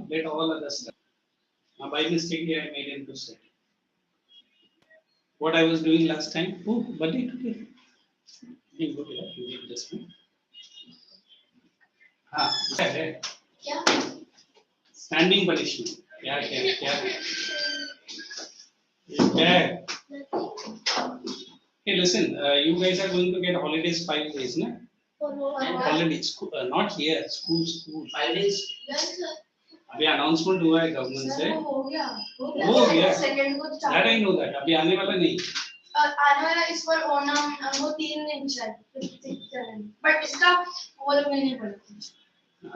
let all others start. By mistake, I made him to study. What I was doing last time? Oh, birthday today. You go there, you did this one. है क्या? Standing punishment. क्या है? Hey, listen. You guys are going to get holidays 5 days, na? Holidays, not here. School. 5 days. अभी announcement हुआ है government से. हो गया. Second को that I know that. अभी आने वाला नहीं. आने वाला इस पर ओणम वो 3 दिन शायद. But इसका वो लोग नहीं पढ़ते.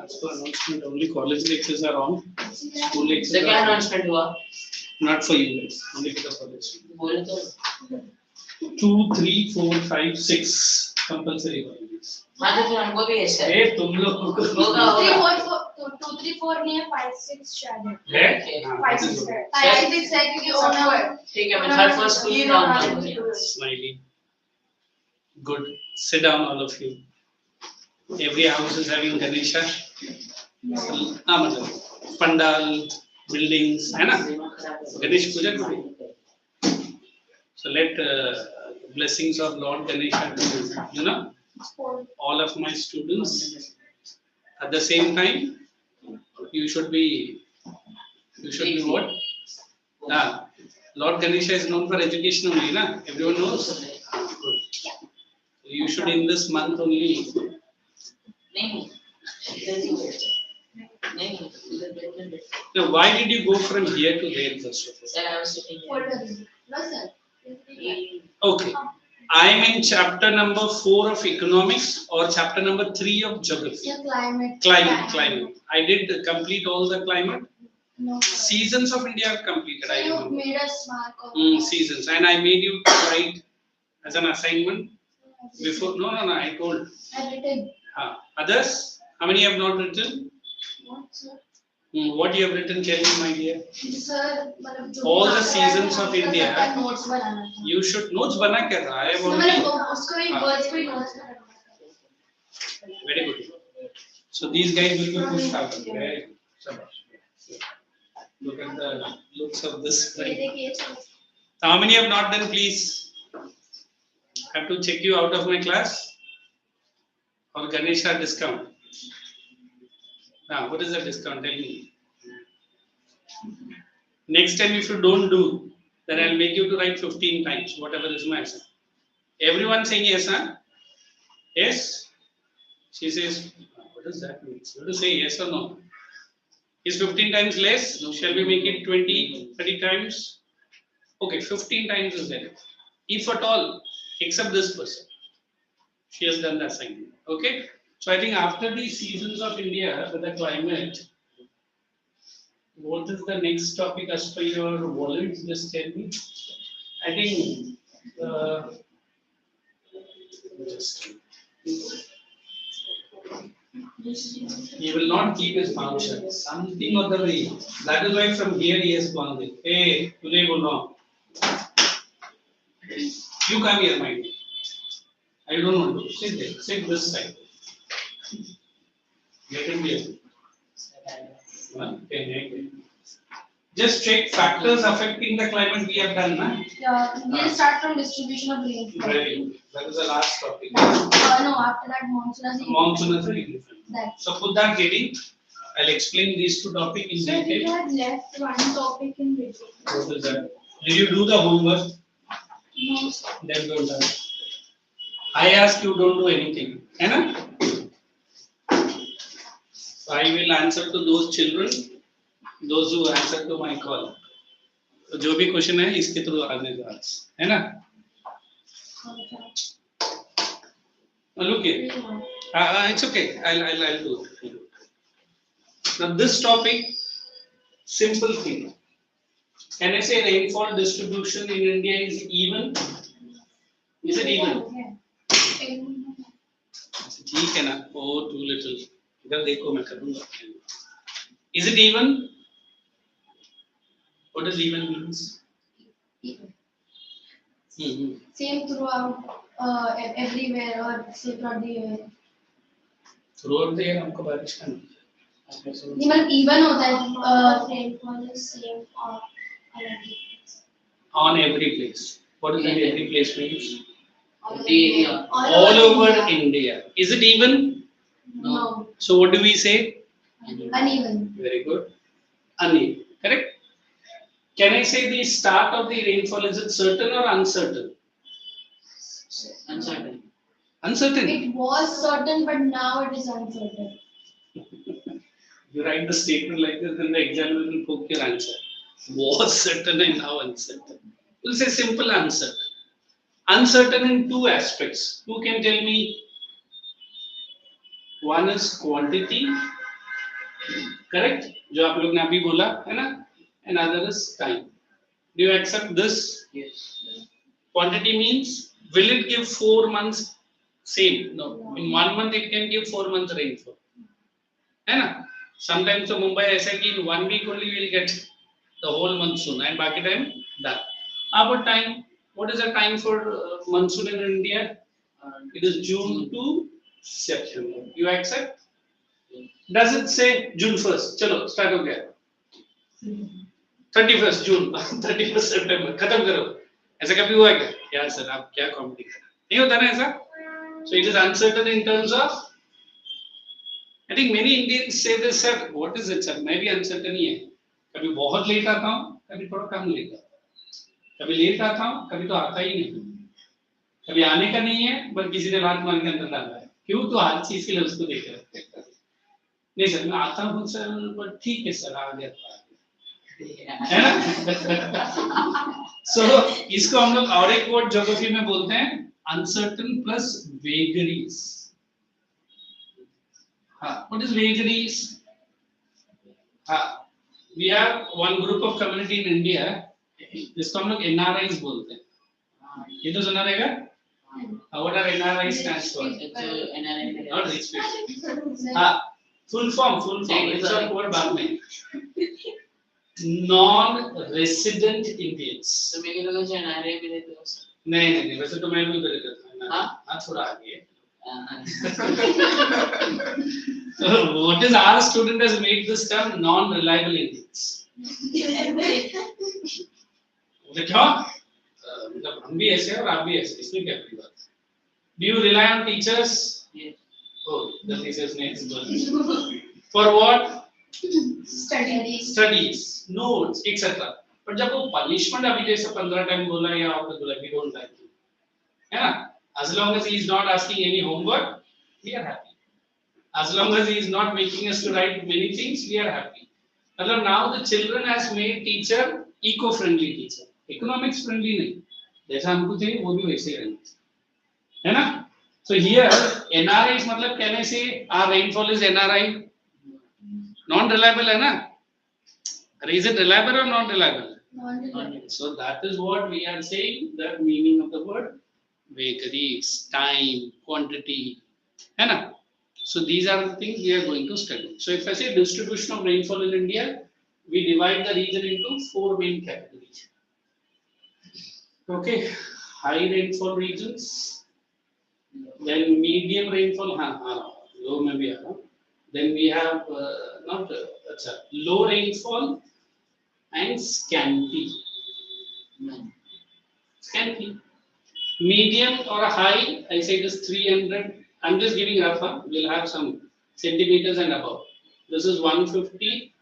As per announcement, only college lectures are on. School lectures. So क्या announcement हुआ? Not for you guys. Only for the college. बोले तो. 2, 3, 4, 5, 6 compulsory holidays. हाँ तो फिर हमको भी ऐसा है. ए तुम लोग को 2, 3, 4 नहीं है 5, 6 शायद है. 5, 6 है. 5, 6 है क्योंकि ओणम. ठीक है मैं थर्ड फर्स्ट स्कूल में down. Smiling. Good. Sit down, all of you. Every house is having Ganesha. मतलब पंडाल, buildings, है ना? गणेश पूजा करें. So let blessings of Lord Ganesha to all of my students. At the same time, you should be what? Lord Ganesha is known for education only, na? Everyone knows. Good. You should in this month only. नहीं. Now, why did you go from here to there first of all? Sir, I was sitting here. No sir. Okay. I am in chapter number 4 of economics or chapter number 3 of geography. Climate. I did complete all the climate. No. Seasons of India are completed. So I you remember. made us mark. Seasons, and I made you write as an assignment before. No. I told. I've written. Others, how many have not written? What sir? What you have written, tell me, my dear. Sir, All the seasons of India. Notes बनाना था. You should notes बना क्या था? I have already. उसको ही words को ही notes बनाना था. Very good. So these guys will be pushed out. Very good. Look at the looks of this. How many have not done? Please. Have to check you out of my class. Or Ganesha discount. Now, what is the discount? Tell me. Next time, if you don't do, then I'll make you to write 15 times, whatever is my answer. Everyone saying yes, huh? Yes? She says, what does that mean? You have to say yes or no. Is 15 times less? Shall we make it 20, 30 times? Okay, 15 times is there. If at all, except this person. She has done the assignment. Okay? So I think after the seasons of India with the climate, what is the next topic as per your volumes? Just tell me. I think he will not keep his mouth shut. Something or the way. That is why from here he has gone there. Hey, today will not. You come here, my dear. I don't want to. Sit there. Sit this side. Let him be. Okay. Just check factors affecting the climate we have done, na? Yeah, we'll start from distribution of rainfall. Very good. That is the last topic. No, after that Monsoon is very different. That. So put that heading. I'll explain these two topics in So we detail. had left one topic in between. What is that? Did you do the homework? No. Then don't do. I ask you, don't do anything. है ना? So I will answer to those children, those who answer to my call. तो जो भी question है इसके through आने दो आज, है ना? Look here. It's okay. I'll do it. Now this topic, simple thing. Can I say rainfall distribution in India is even? Is it even? ठीक है ना? Oh, too little. इधर देखो मैं करूँगा. Is it even? What does even means? Same throughout everywhere or say throughout the year. Throughout the year हमको बारिश का नहीं. नहीं मतलब even होता है rainfall is same or On every place. What does that every place means? Area. All over India. Is it even? No. So what do we say? Uneven. Very good. Uneven. Correct? Can I say the start of the rainfall, is it certain or uncertain? Uncertain. Uncertain. It was certain, but now it is uncertain. You write the statement like this, then the examiner will poke your answer. Was certain and now uncertain. We'll say simple uncertain. Uncertain in two aspects. Who can tell me? One is quantity, correct? जो आप लोग ने अभी बोला है ना? And other is time. Do you accept this? Yes. Quantity means will it give 4 months same? No. In 1 month it can give 4 months rainfall. है ना? Sometimes तो मुंबई ऐसा है कि in 1 week only we will get the whole monsoon and बाकी time done. About time, what is the time for monsoon in India? It is June to September. You accept? Does it say June 1st? चलो start हो गया. 31st June, 31st September. खत्म करो. ऐसा कभी हुआ क्या? यार सर आप क्या कॉमेडी कर रहे हैं? नहीं होता ना ऐसा? So it is uncertain in terms of. I think many Indians say this, sir. What is it, sir? मैं भी uncertain ही है. कभी बहुत लेट आता हूँ, कभी थोड़ा कम लेट आता हूँ. कभी लेट आता हूँ, कभी तो आता ही नहीं. कभी आने का नहीं है, बट किसी ने बात मान के अंदर डाला है. क्यों? तो हर चीज के लिए उसको देख रहे हैं. नहीं सर मैं आता हूँ सर, बट ठीक है सर आ गया तो आ गया. है ना? So इसको हम लोग और एक वर्ड ज्योग्राफी में बोलते हैं uncertain plus vagaries. हाँ, what is vagaries? हाँ, we have one group of community in India, जिसको हम लोग NRIs बोलते हैं. ये तो सुना रहेगा? What are NRI stands for? NRI. Not rich people. हाँ, full form. It's a word बाद में. Non-resident Indians. तो मेरे लोगों से NRI भी देते हो. नहीं वैसे तो मैं भी उधर करता हूँ. हाँ थोड़ा आगे. So what is our student has made this term non-reliable Indians. बोले क्या? मतलब हम भी ऐसे हैं और आप भी ऐसे. इसमें क्या बड़ी बात है? Do you rely on teachers? Yes. Oh, the teachers next one. For what? Studies, notes, etc. But जब वो punishment अभी जैसे 15 टाइम बोला या आपने बोला we don't like you, है ना? As long as he is not asking any homework, we are happy. As long as he is not making us to write many things, we are happy. मतलब now the children has made teacher eco-friendly teacher, economics friendly नहीं. जैसा हमको चाहिए वो भी वैसे ही रहना, है ना? So here NRI मतलब कहने से our rainfall is NRI. Non-reliable है ना? Is it reliable or non-reliable? Non-reliable. So that is what we are saying. The meaning of the word vagaries, time, quantity, है ना? So these are the things we are going to study. So if I say distribution of rainfall in India, we divide the region into 4 main categories. Okay, high rainfall regions, then medium rainfall, low में भी आ रहा. Then we have low rainfall and scanty. Scanty. Medium or high, I say it is 300. I'm just giving rough. We'll have some centimeters and above. This is 150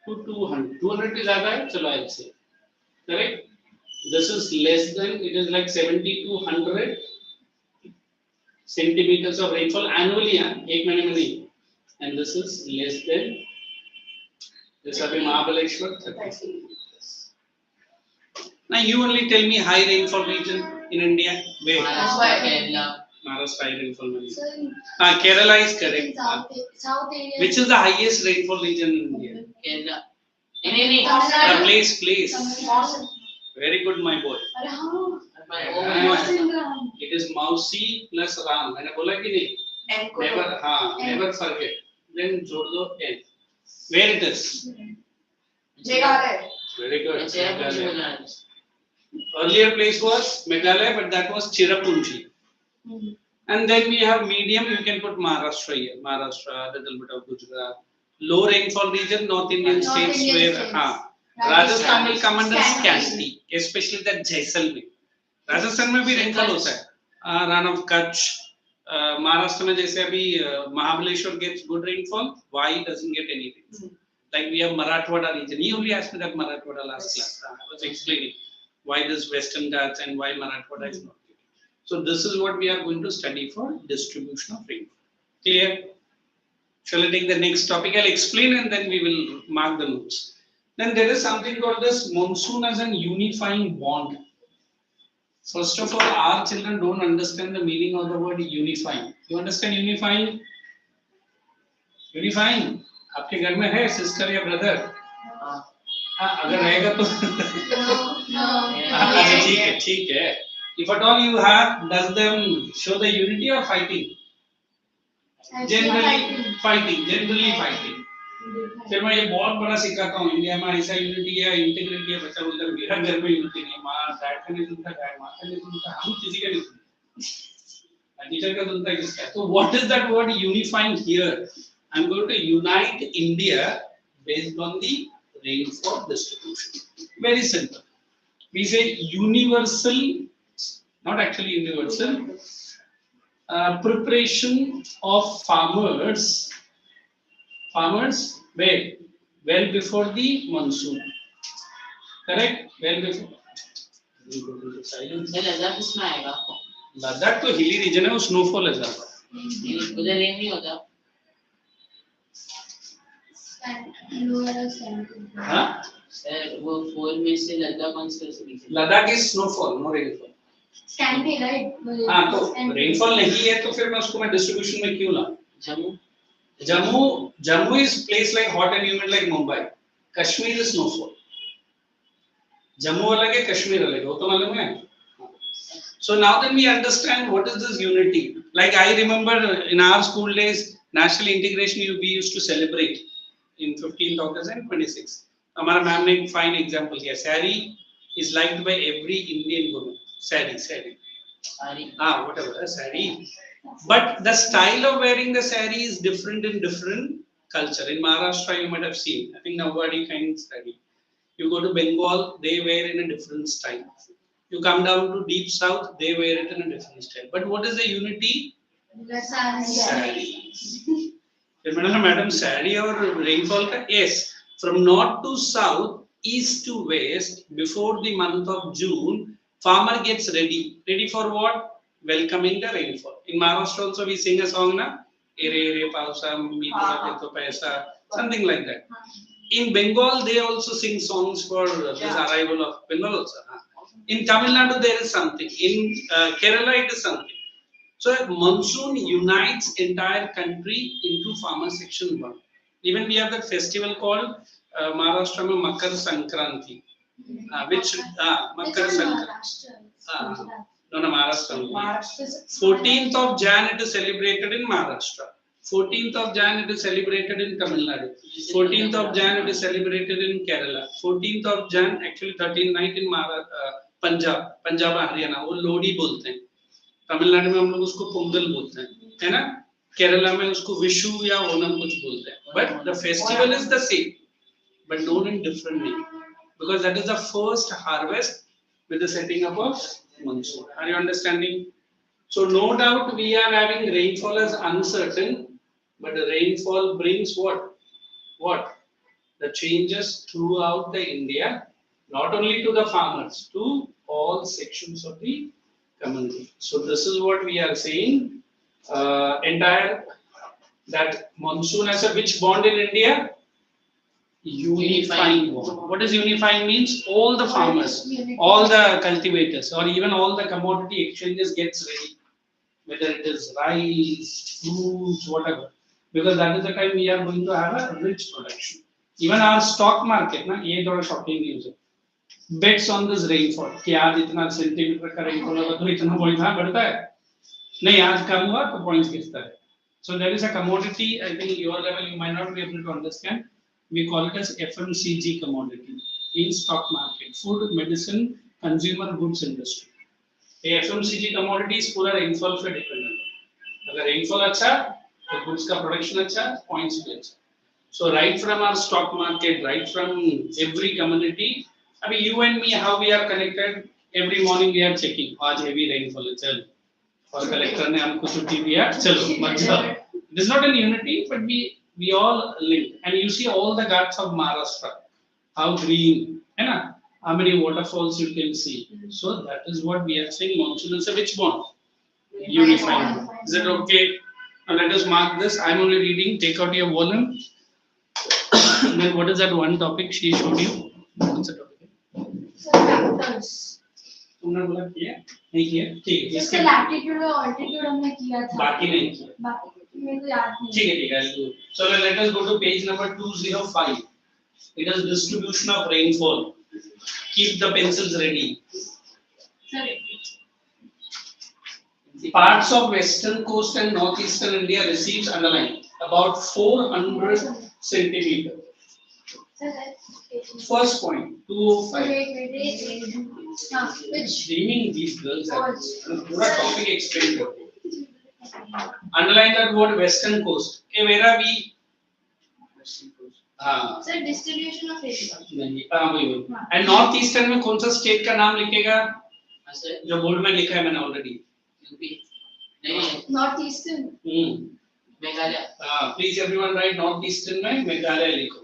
to 200. 200 is ज़्यादा, चलो I'll say. Correct? This is less than. It is like 70 to 100 centimeters of rainfall annually. एक महीने में नहीं. And this is less than. This is Mahabaleshwar 30. Now you only tell me high rainfall region in India. Where? Maharashtra high rainfall region. Kerala is correct. South area. Which is the highest rainfall region in India? Kerala. Place. Very good, my boy. It is Mausi plus Ram. मैंने बोला कि नहीं? Never forget. Then जोड़ दो N. Where it is? Very good. Meghalaya. Earlier place was Meghalaya, but that was Cherrapunji. And then we have medium. You can put Maharashtra here. Maharashtra, a little bit of Gujarat, low rainfall region, North Indian North states Indian where states. Rajasthan will come under Scanty. scanty, especially the Jaisalmer. Rajasthan में भी rainfall होता है, Ran of Kutch, Maharashtra में जैसे अभी Mahabaleshwar gets good rainfall, why doesn't get any rainfall? Like we have Marathwada region. He only asked me that Marathwada last class. I was explaining why this Western Ghats and why Marathwada is not getting. So this is what we are going to study for distribution of rainfall. Clear? Shall I take the next topic? I'll explain and then we will mark the notes. Then there is something called this monsoon as an unifying bond. First of all, our children don't understand the meaning of the word unifying. You understand unifying? Unifying? आपके घर में है sister या brother? अगर रहेगा तो अच्छा ठीक है. If at all you have, does them show the unity or fighting? Generally fighting. फिर मैं ये बहुत बड़ा सिखाता हूँ इंडिया में ऐसा यूनिटी है इंटीग्रिटी है बच्चा बोलता है मेरा घर में यूनिटी नहीं माँ डैड का नहीं सुनता डैड माँ का नहीं सुनता हम किसी का नहीं सुनते टीचर का सुनता है किसका तो what is that word unifying here I am going to unite India based on the rainfall distribution very simple we say universal not actually universal preparation of farmers where well before the monsoon correct well before silence Ladakh इसमें आएगा आपको लद्दाख तो hilly region है वो snowfall है ज्यादा उधर rain नहीं होता हाँ सर वो 4 में से लद्दाख कौन सा Ladakh is snowfall no rainfall scanty right हाँ तो रेनफॉल नहीं है तो फिर मैं उसको मैं डिस्ट्रीब्यूशन में क्यों लाऊं Jammu is place like hot and humid like Mumbai. Kashmir is snowfall. Jammu अलग है, Kashmir अलग है, वो तो मालूम है. So now then we understand what is this unity. Like I remember in our school days, national integration we used to celebrate in 15th August and 26th. हमारा ma'am ने एक fine example दिया. Sari is liked by every Indian woman. Sari. Whatever, sari. But the style of wearing the sari is different in different culture. In Maharashtra, you might have seen. I think nobody finds sari. You go to Bengal, they wear in a different style. You come down to deep south, they wear it in a different style. But what is the unity? Sari. Remember, madam, sari or rainfall? Yes. From north to south, east to west, before the month of June, farmer gets ready. Ready for what? Welcoming the rainfall. In Maharashtra also we sing a song na ere pausa mitula to paisa something like that. In Bengal they also sing songs for this arrival of Bengal also. In Tamil Nadu there is something. In Kerala it is something. So monsoon unites entire country into farmer section 1. Even we have that festival called Maharashtra mein Makar Sankranti. Which Makar Sankranti. No, Maharashtra. 14th of Jan it is celebrated in Maharashtra. 14th of Jan it is celebrated in Tamil Nadu. 14th of Jan it is celebrated in Kerala. 14th of Jan actually 13th night in Punjab Haryana वो लोडी बोलते हैं. तमिलनाडु में हम लोग उसको पोंगल बोलते हैं, है ना? केरला में उसको विशु या ओनम कुछ बोलते हैं. But the festival is the same, but known in different name because that is the first harvest with the setting up of monsoon. Are you understanding? So no doubt we are having rainfall as uncertain, but the rainfall brings what? The changes throughout the India, not only to the farmers, to all sections of the community. So this is what we are saying. Entire that monsoon has a which bond in India? Unifying bond. What does unifying means? All the farmers, all the cultivators, or even all the commodity exchanges gets ready, whether it is rice, fruits, whatever, because that is the time we are going to have a rich production. Even our stock market, na, ये थोड़ा shocking news है. Bets on this rainfall. कि आज इतना centimetre का rainfall होगा तो इतना पॉइंट हाँ बढ़ता है. नहीं आज कम हुआ तो पॉइंट्स गिरता है. So there is a commodity. I think your level you might not be able to understand. We call it as FMCG commodity in stock market, food, medicine, consumer goods industry. ये FMCG commodities पूरा rainfall पे dependent है. अगर rainfall अच्छा, तो goods का production अच्छा, points भी अच्छा. So right from our stock market, right from every community, I mean you and me, how we are connected. Every morning we are checking. आज heavy rainfall है चल. और collector ने हमको छुट्टी दिया चलो मत जाओ. It is not an unity, but we all linked. And you see all the ghats of Maharashtra, how green, है ना? How many waterfalls you can see. So that is what we are saying. Monsoon is a which bond? Unified. Is it okay? Now let us mark this. I am only reading. Take out your volume. Then what is that one topic she showed you? What's the topic? So factors. तुमने बोला किया? नहीं किया? ठीक है. इसके latitude और altitude हमने किया था. बाकी नहीं किया. बाकी मेरे को याद नहीं. ठीक है ठीक है. I'll do. So let us go to page number 205. It is distribution of rainfall. Keep the pencils ready. Parts of western coast and northeastern India receives underline about 400 centimeter. First point 205. Which Dreaming these girls are पूरा topic explain करते. Underline that word western coast. के मेरा भी हाँ. sir distribution of rainfall. नहीं हाँ वही. And northeastern में कौन सा state का नाम लिखेगा? जो बोर्ड में लिखा है मैंने already. Northeastern. Meghalaya. Please everyone write northeastern में मेघालय लिखो.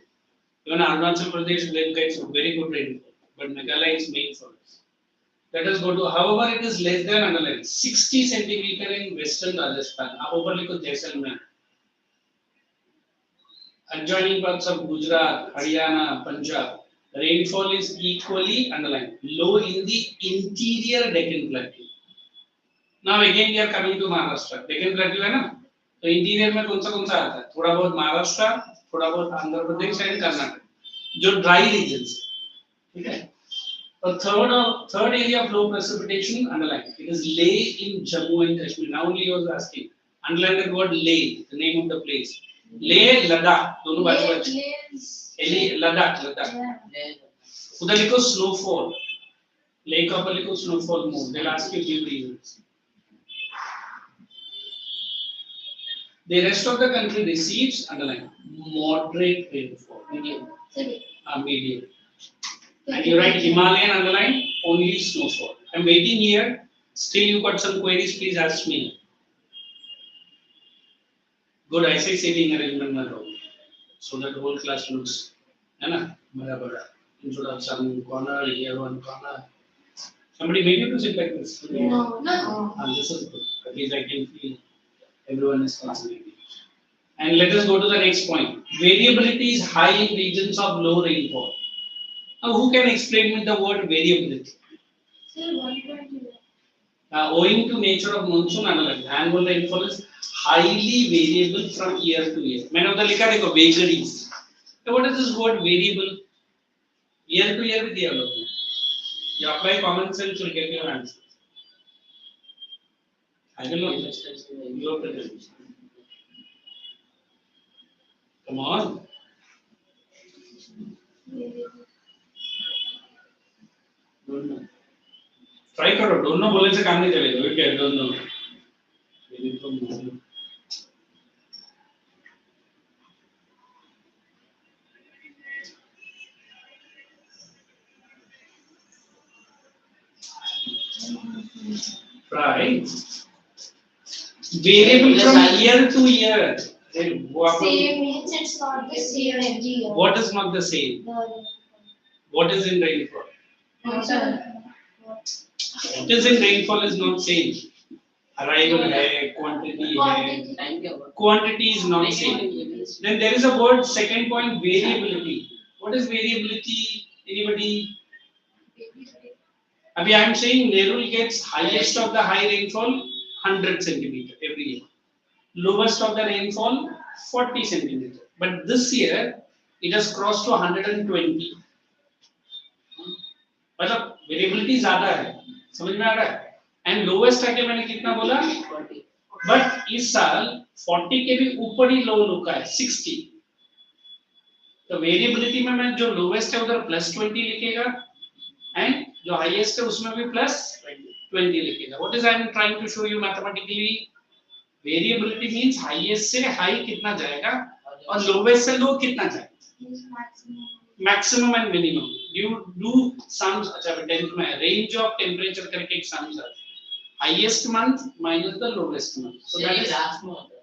Even Arunachal Pradesh will get very good rainfall, but Meghalaya is main for us. Let us go to, however, it is less than underline 60 centimeter in western Rajasthan. आप ऊपर लिखो Jaisalmer. Adjoining parts of Gujarat, Haryana, Punjab, rainfall is equally underlined low in the interior Deccan Plateau. Now again we are coming to Maharashtra. Deccan Plateau है ना? तो interior में कौन सा आता है? थोड़ा बहुत महाराष्ट्र, थोड़ा बहुत आंध्र प्रदेश एंड कर्नाटक, जो ड्राई रीजन्स है. ठीक है. A third area of low precipitation underline. It is Leh in Jammu and Kashmir. Now only you are asking. Underline the word Leh, the name of the place. Leh, Ladakh, दोनों बाजू है. Ladakh. उधर लिखो snowfall. Leh का ऊपर लिखो snowfall more. They'll ask you few reasons. The rest of the country receives underline moderate rainfall. Medium. And you write Himalayan underline only snowfall. I'm waiting here. Still you got some queries, please ask me. Good, I say seating arrangement na ho. So that whole class looks, है ना, बड़ा. Instead of some corner, here one corner. Somebody made you to sit like this? No. This is good. At least I can feel everyone is concentrating. And let us go to the next point. Variability is high in regions of low rainfall. Now, who can explain me the word variability? Sir, 120. Owing to nature of monsoon, annual rainfall is highly variable from year to year. मैंने उधर लिखा देखो vagaries. So what is this word variable? Year to year भी दिया लोगों ने. You apply common sense, you'll get your answer. I will not understand. You have to. Come on. Don't know. Try करो. Don't know बोलने से काम नहीं चलेगा. Okay, don't know. Right. Variable from year to year. Same means it's not the same every year. What is not the same? What is in rainfall? What is in rainfall is not same. Arrival hai, quantity hai. Quantity is not same. Then there is a word, second point, variability. What is variability? Anybody? Abhi I am saying Nerul gets highest of the high rainfall 100 centimeter every year. Lowest of the rainfall 40 centimeter. But this year it has crossed to 120. मतलब variability ज़्यादा है, समझ में आ रहा है? And lowest आके मैंने कितना बोला? 40. But इस साल 40 के भी ऊपर ही low लुका है 60. तो variability में मैं जो lowest है उधर +20 लिखेगा, and जो highest है उसमें भी +20 लिखेगा. What is I am trying to show you mathematically? Variability means highest से high कितना जाएगा और lowest से low कितना जाए? is maximum. Maximum and minimum. You do sums. अच्छा बेटा 10th में range of temperature करके एक sums आता है. Highest month minus the lowest month. So that is last में होता है।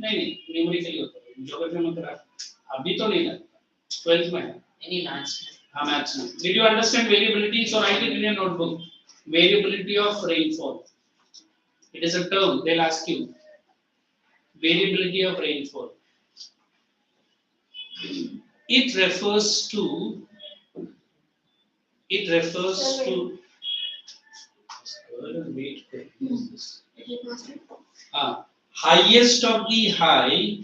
नहीं न्यूमेरिकली होता है. ज्योग्राफी में होता है. अभी तो नहीं लगता. 12th में है. Any maths में। हाँ maths में. Did you understand variability? So write it in your notebook. Variability of rainfall. It is a term. They'll ask you. Variability of rainfall. It refers to. Wait. It refers to Highest of the high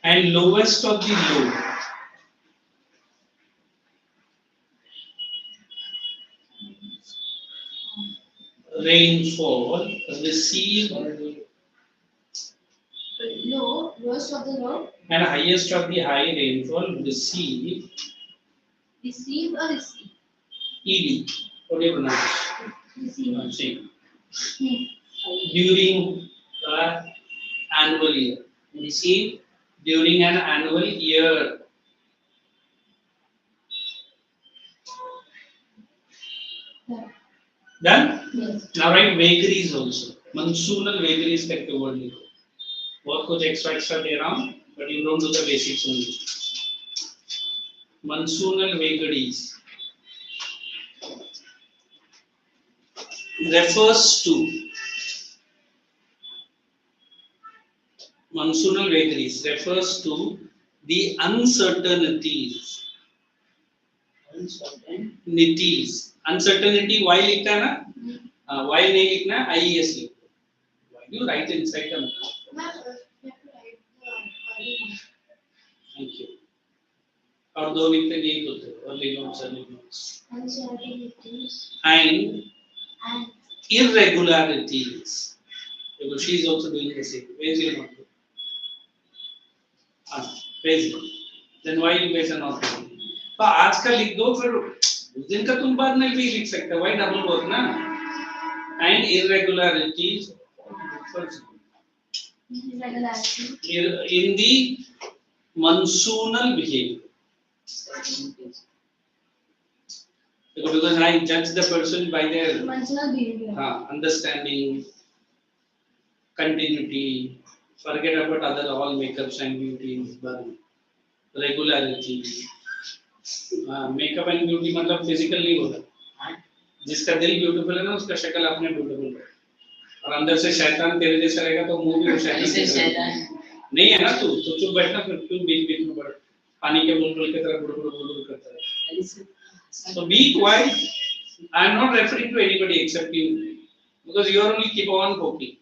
and lowest of the low. Rainfall received lowest of the low. and highest of the high rainfall received. Receive or receive? ED. What do you pronounce? Receive. Same. During annual year. Receive during an annual year. Done? Yes. Now write vagaries also. Monsoonal vagaries करके word लिखो. बहुत कुछ extra दे रहा हूँ, but you don't do the basics only. Monsoonal vagaries refers to monsoonal vagaries refers to the uncertainties. Uncertainty why लिखता है ना? Why नहीं लिखना? IES लिखो. Why do you write inside the mark? Thank you. और दो लिखते नहीं बोलते और notes. Uncertainties And and irregularities. Because she is also doing the same. Where is your notebook? Where is it? Then why you guys are not doing? तो आज का लिख दो फिर उस दिन का तुम बाद में भी लिख सकते हो. Why double work ना? And irregularities in the monsoonal behavior. Because I judge the person by their monsoonal behavior. Understanding, continuity, forget about other all makeups and beauty, but regularity. Makeup and beauty मतलब physical नहीं होता. जिसका दिल beautiful है ना उसका शक्ल अपने beautiful है. और अंदर से शैतान तेरे जैसा रहेगा तो मुंह भी शैतान नहीं है ना तू तो चुप बैठना फिर क्यों बीच में बढ़ पानी के बुलबुल की तरह बुलबुल करता है. So be quiet. I am not referring to anybody except you because you are only keep on poking.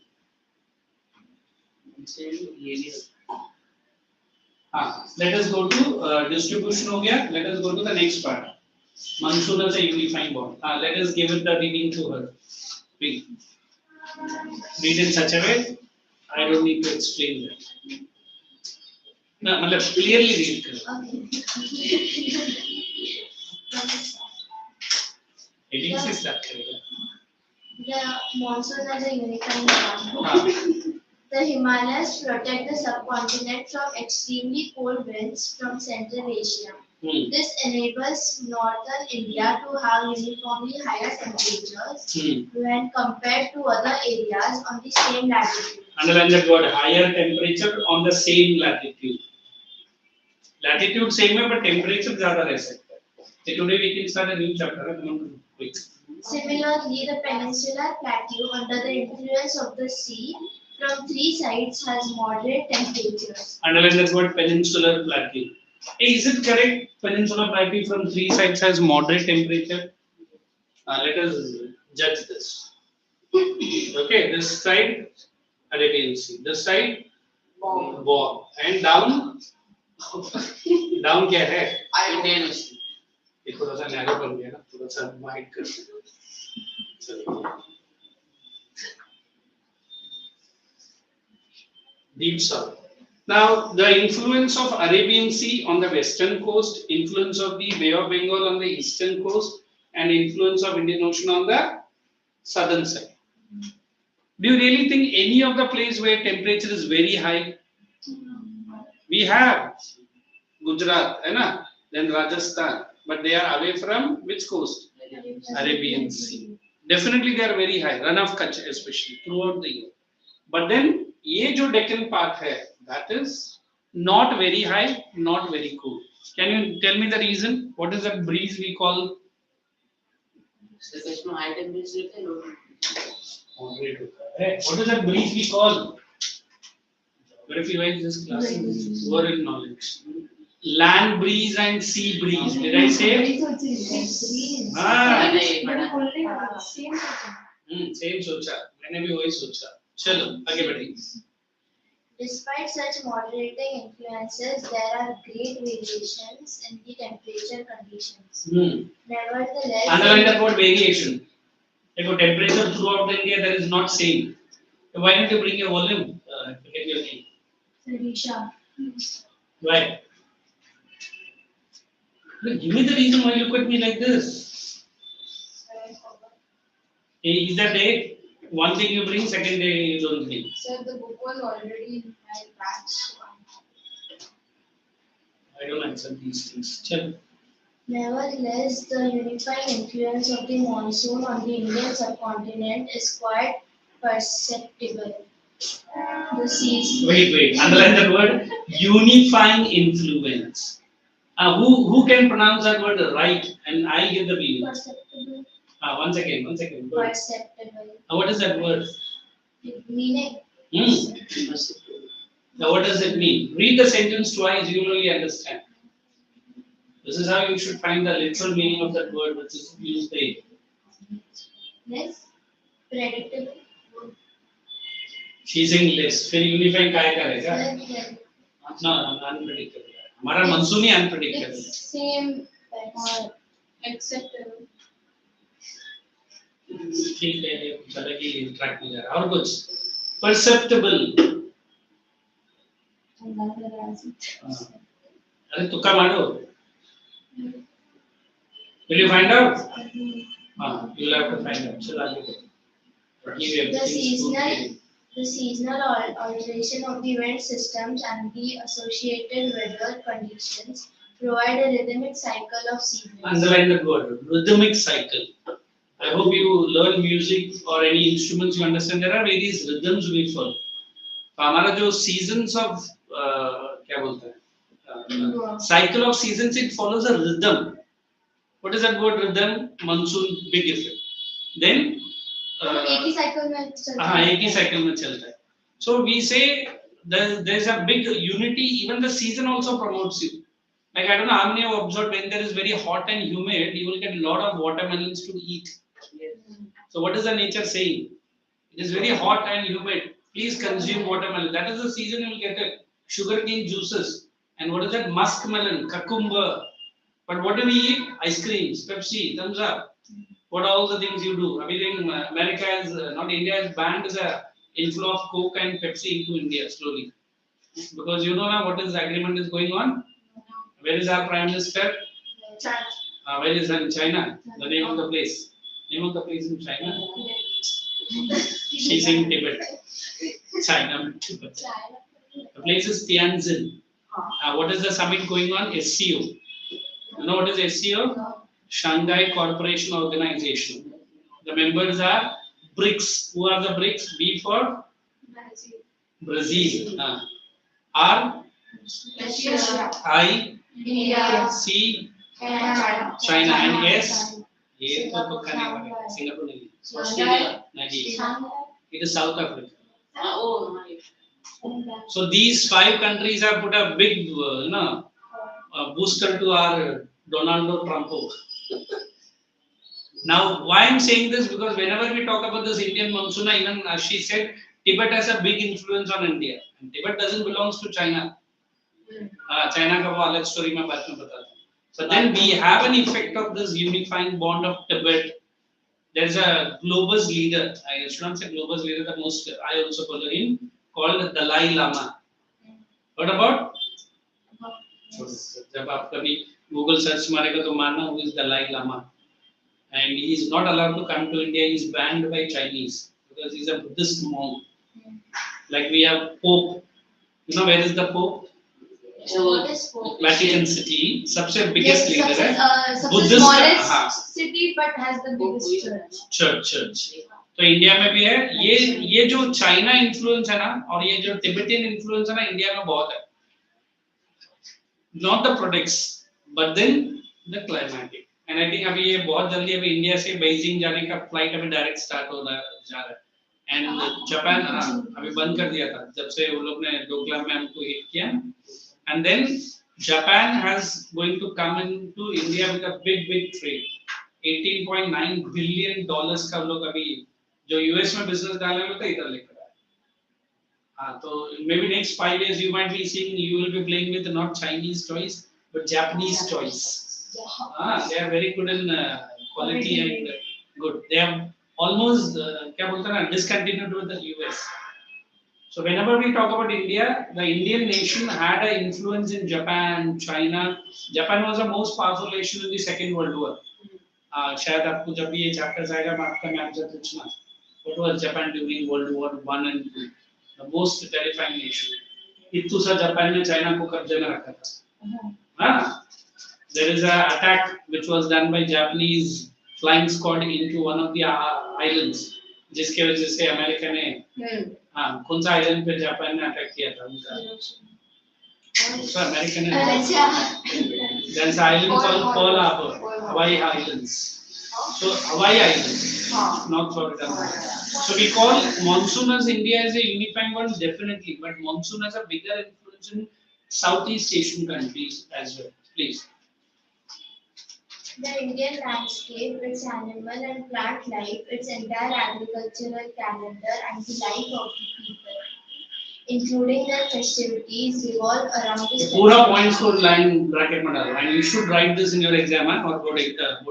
Let us go to distribution हो गया. Let us go to the next part. Monsoonal से unifying bond. Let us give it the reading to her. Read. Read in such a way. I don't need to explain that. ना मतलब clearly read करो. Reading से start करेगा. The monsoon as a unifying bond. The Himalayas protect the subcontinent from extremely cold winds from Central Asia. This enables northern India to have uniformly higher temperatures when compared to other areas on the same latitude. Underline that word, higher temperature on the same latitude. Latitude same है but temperature ज़्यादा रह सकता है. So today we can start a new chapter. Quick. Similarly, the peninsular plateau under the influence of the sea from three sides has moderate temperatures. Underline that word, peninsular plateau. Hey, is it correct? Peninsular plateau from three sides has moderate temperature. Let us judge this. Okay, this side Arabian Sea. This side warm. And down down क्या है? Indian Ocean. ये थोड़ा सा narrow बन गया ना, थोड़ा सा वाइड कर चलो. Deep south. Now, the influence of Arabian Sea on the western coast, influence of the Bay of Bengal on the eastern coast, and influence of Indian Ocean on the southern side. Do you really think any of the place where temperature is very high? We have Gujarat, है ना? Then Rajasthan, but they are away from which coast? Arabian Sea. Definitely they are very high. Run of Kutch especially throughout the year. But then ये जो Deccan part है, that is not very high, not very cool. Can you tell me the reason? What is that breeze we call? high temperature रहता है, low temperature. Moderate होता है. What is that breeze we call? Geography wise, this class is poor in knowledge. Land breeze and sea breeze. Did I say? हाँ. Same सोचा. मैंने भी वही सोचा. चलो आगे बढ़ेंगे. Despite such moderating influences, there are great variations in the temperature conditions. Nevertheless, underline that word variation. If temperature throughout India there is not same. Why don't you bring your volume? Forget your name. Sarisha. Why? Look, give me the reason why you look at me like this. Is that day? One thing you bring, second day you don't bring. Sir, the book was already in my batch. I don't answer these things. Chal. Nevertheless, the unifying influence of the monsoon on the Indian subcontinent is quite perceptible. The season. Wait. Underline that word. Unifying influence. Who can pronounce that word right? And I'll give the meaning. Perceptible. One second. Perceptible. What is that word? Meaning. Now what does it mean? Read the sentence twice, you will only understand. This is how you should find the literal meaning of that word, which is used there. Less. Predictable. She's saying less. फिर unifying काय करेगा? Yes. No, unpredictable. हमारा monsoon he unpredictable. It's same or acceptable. ठीक है, चलो कि track में जा रहा है. और कुछ? Perceptible. अरे तुक्का मारो. Will you find out? You will have to find out. चलो आगे बढ़ो. The seasonal alteration of the wind systems and the associated weather conditions provide a rhythmic cycle of seasons. Underline that word, rhythmic cycle. I hope you learn music or any instruments you understand. There are various rhythms we follow. तो हमारा जो seasons of क्या बोलते हैं? Cycle of seasons, it follows a rhythm. What is that word rhythm? Monsoon, big effect. Then एक ही cycle में चलता है. हाँ, एक ही cycle में चलता है. So we say there's a big unity. Even the season also promotes you. Like I don't know how many have observed, when there is very hot and humid, you will get a lot of watermelons to eat. So what is the nature saying? It is very hot and humid. Please consume watermelon. That is the season you will get it. Sugarcane juices. And what is that? Muskmelon, cucumber. But what do we eat? Ice creams, Pepsi, thumbs up. What are all the things you do? Everything America is, not India, has banned the inflow of Coke and Pepsi into India slowly. Because you know now what is the agreement is going on? Where is our Prime Minister? China. Where is in China? The name of the place. Name of the place in China? She's in Tibet. China, Tibet. The place is Tianjin. What is the summit going on? SCO. You know what is SCO? Shanghai Cooperation Organization. The members are BRICS. Who are the BRICS? B for Brazil. R, I, India. C, China. China, and S. ये तो पक्का नहीं पड़ेगा. Singapore नहीं. Australia नहीं. It is South Africa. So these 5 countries have put a big booster to our Donald Trump. Now, why I'm saying this? Because whenever we talk about this Indian monsoon, even as she said, Tibet has a big influence on India. And Tibet doesn't belong to China. China का वो अलग story मैं बाद में बताता हूँ. So then we have an effect of this unifying bond of Tibet. There's a globus leader. I should not say globus leader. The most I also follow him, called Dalai Lama. What about? जब आप कभी Google search मारेगा तो मानना who is Dalai Lama. And he is not allowed to come to India. He is banned by Chinese. because he's a Buddhist monk. Like we have Pope. You know where is the Pope? What is Pope? Vatican City. सबसे biggest leader है. सबसे Buddhist smallest city but has the biggest church. Church. तो India में भी है. ये जो China influence है ना और ये जो तिब्बतियन इन्फ्लुएंस है ना इंडिया में बहुत है. Not the products, but then the climatic. And I think अभी ये बहुत जल्दी अभी इंडिया से बीजिंग जाने का फ्लाइट अभी डायरेक्ट स्टार्ट हो जा रहा है. एंड जापान अभी बंद कर दिया था जब से वो लोग ने डोकलाम में हमको हिट किया. And then Japan has going to come into India with a big trade. $18.9 billion का लोग अभी जो यूएस में बिजनेस डालने में तो इधर लेकर आए. हाँ तो maybe next 5 years you might be seeing you will be playing with not Chinese toys but Japanese toys. They are very good in quality and good. They have almost क्या बोलते हैं ना discontinued with the US. So whenever we talk about India, the Indian nation had an influence in Japan, China. Japan was the most powerful nation in the Second World War. शायद आपको जब भी ये chapters आएगा मैं आपका map जब पूछना. What was Japan during World War I and II? The most terrifying nation. इतू सा जापान ने चाइना को कब्जे में रखा था. There is an attack which was done by Japanese flying squad into one of the islands, जिसके वजह से अमेरिका ने कौन सा आइलैंड पे जापान ने अटैक किया था उनका. So American there's an island called Pearl Harbor, Hawaii Islands. So Hawaii Islands, not Florida. So we call monsoon as India as a unifying one definitely, but monsoon has a bigger influence in Southeast Asian countries as well. Please. The Indian landscape, its animal and plant life, its entire agricultural calendar and the life of the people, including their festivities, revolve around this. पूरा points को line bracket में डालो, and you should write this in your exam or board exam,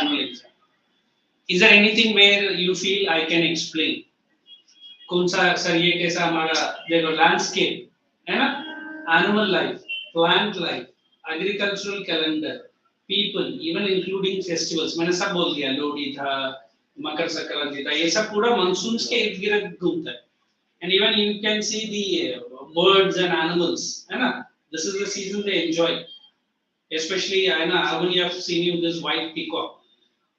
annual exam. Is there anything where you feel I can explain? कौन सा sir ये कैसा हमारा देखो landscape है ना, animal life, plant life, agricultural calendar, people, even including festivals. मैंने सब बोल दिया, लोहड़ी था, मकर संक्रांति था, ये सब पूरा monsoons के इर्द गिर्द घूमता है. And even you can see the birds and animals, है ना? This is the season they enjoy. Especially, I know, Arun, I have seen you this white peacock.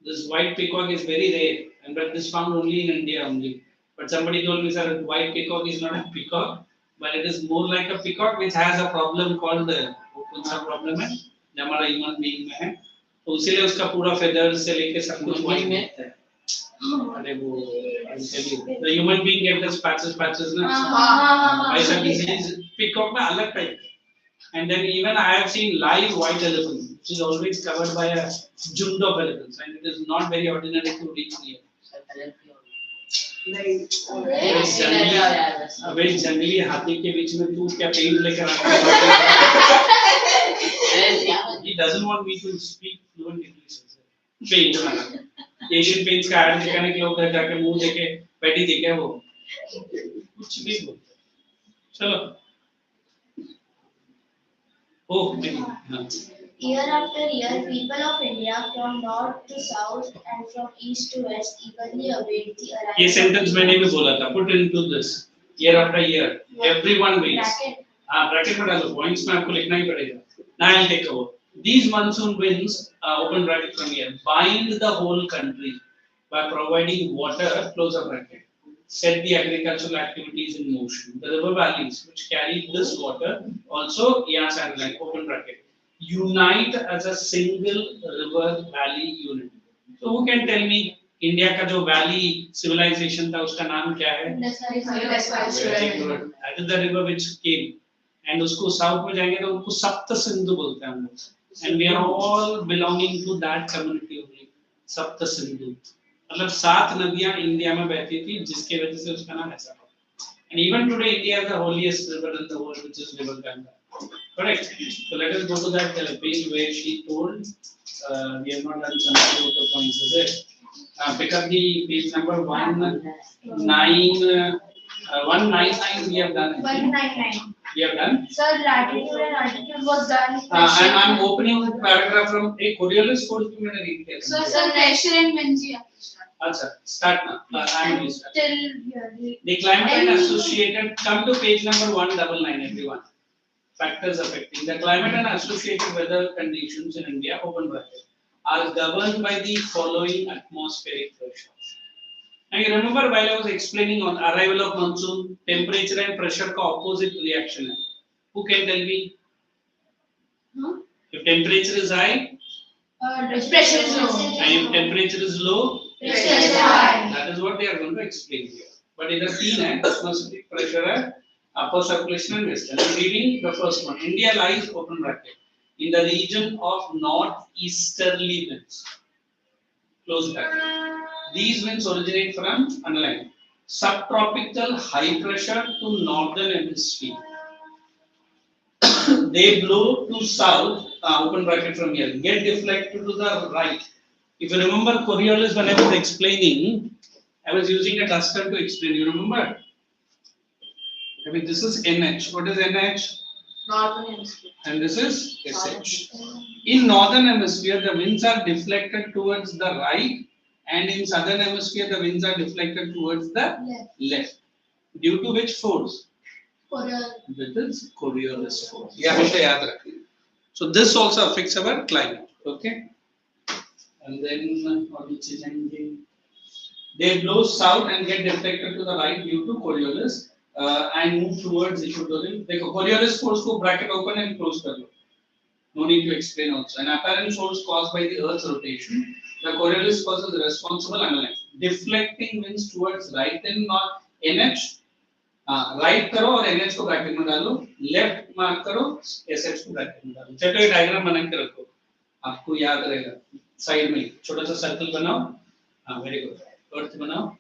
This white peacock is very rare, and but this found only in India only. But somebody told me, sir, white peacock is not a peacock, but it is more like a peacock which has a problem called कौन सा problem है? जो हमारा human being में है, तो इसीलिए उसका पूरा feathers से लेके सब कुछ white है. अरे वो the human being get the patches ना. ऐसा disease peacock में अलग type. And then even I have seen live white elephant, which is always covered by a jund of elephants, and it is not very ordinary to reach near. अबे जंगली हाथी के बीच में तू क्या पेंट लेकर आता है? He doesn't want me to speak fluent English. Paint वाला. Asian paints का ऐड दिखाने के लिए उधर जाके मुंह देके बैठी थी क्या वो? कुछ भी बोल. चलो. Oh, maybe. Year after year, people of India from north to south and from east to west eagerly await the arrival. ये sentence मैंने भी बोला था. Put into this. Year after year, everyone waits. Bracket में डालो. Points में आपको लिखना ही पड़ेगा. Now I'll take over. These monsoon winds, open bracket from here, bind the whole country by providing water. Close a bracket. Set the agricultural activities in motion. The river valleys which carry this water also, yes, and like open bracket, unite as a single river valley unit. So who can tell me India का जो valley civilization था उसका नाम क्या है? That is the river which came, and उसको south में जाएंगे तो उसको सप्त सिंधु बोलते हैं हम लोग, and we are all belonging to that community only, सप्त सिंधु. मतलब 7 नदियां इंडिया में बहती थी जिसके वजह से उसका नाम ऐसा पड़ा. And even today India is the holiest river in the world, which is river Ganga. Correct. So let us go to that page where she told. We have not done some of the points. Is it? Pick up the page number 199. 199 we have done. 199. We have done. Sir, latitude and altitude was done. And I'm opening the paragraph from a Coriolis course to read. Sir, pressure and wind. Acha, start now. I am start. Till here. The climate and associated, come to page number 199, everyone. Factors affecting the climate and associated weather conditions in India, open bracket, are governed by the following atmospheric pressures. Now you remember while I was explaining on arrival of monsoon, temperature and pressure का opposite reaction है. Who can tell me? If temperature is high, Pressure is low. and if temperature is low, Pressure is high. that is what they are going to explain here. But in the तीन है, atmospheric pressure है, upper circulation and western. I'm reading the first one. India lies, open bracket, in the region of northeasterly winds. Close bracket. These winds originate from, underline, subtropical high pressure to northern hemisphere. They blow to south, open bracket from here, get deflected to the right. If you remember Coriolis, when I was explaining, I was using a duster to explain. You remember? I mean, this is NH. What is NH? Northern hemisphere. And this is SH. In northern hemisphere, the winds are deflected towards the right, and in southern hemisphere, the winds are deflected towards the left. Due to which force? That is Coriolis force. So this also affects our climate. Okay. And then they blow south and get deflected to the right due to Coriolis and move towards equatorial. The Coriolis force को bracket open and close कर लो. No need to explain also. An apparent force caused by the Earth's rotation. The Coriolis force is responsible, underline, deflecting winds towards right and not NH. Right करो और NH को bracket में डालो, left mark करो, SH को bracket में डालो. चलो ये डायग्राम बना के रखो, आपको याद रहेगा. साइड में छोटा सा सर्कल बनाओ. Very good. अर्थ बनाओ.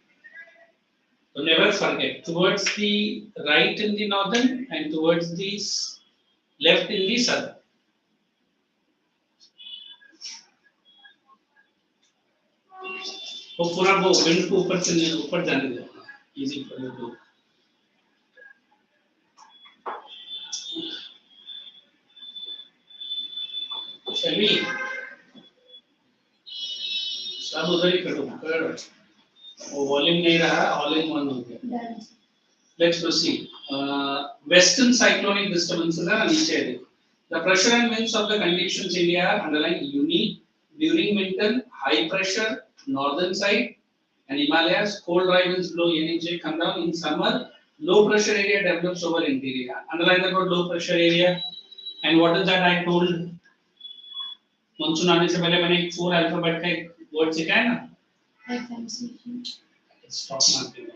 So never forget, towards the right in the northern and towards the left in the southern. वो पूरा वो विंड को ऊपर से ऊपर जाने दो. Easy for you to do. चलिए सब उधर ही करो. वो वॉल्यूम नहीं रहा, ऑल इन वन हो गया. Let's proceed. Western cyclonic disturbances are नीचे है देखो. The pressure and winds of the conditions in India are underlying unique during winter, high pressure, northern side, and Himalayas, cold dry winds blow NJ come down. In summer, low pressure area develops over interior. Underline that word low pressure area. And what is that I told? Monsoon आने से पहले मैंने 4 alphabet का एक word सिखाया ना. Stop marking.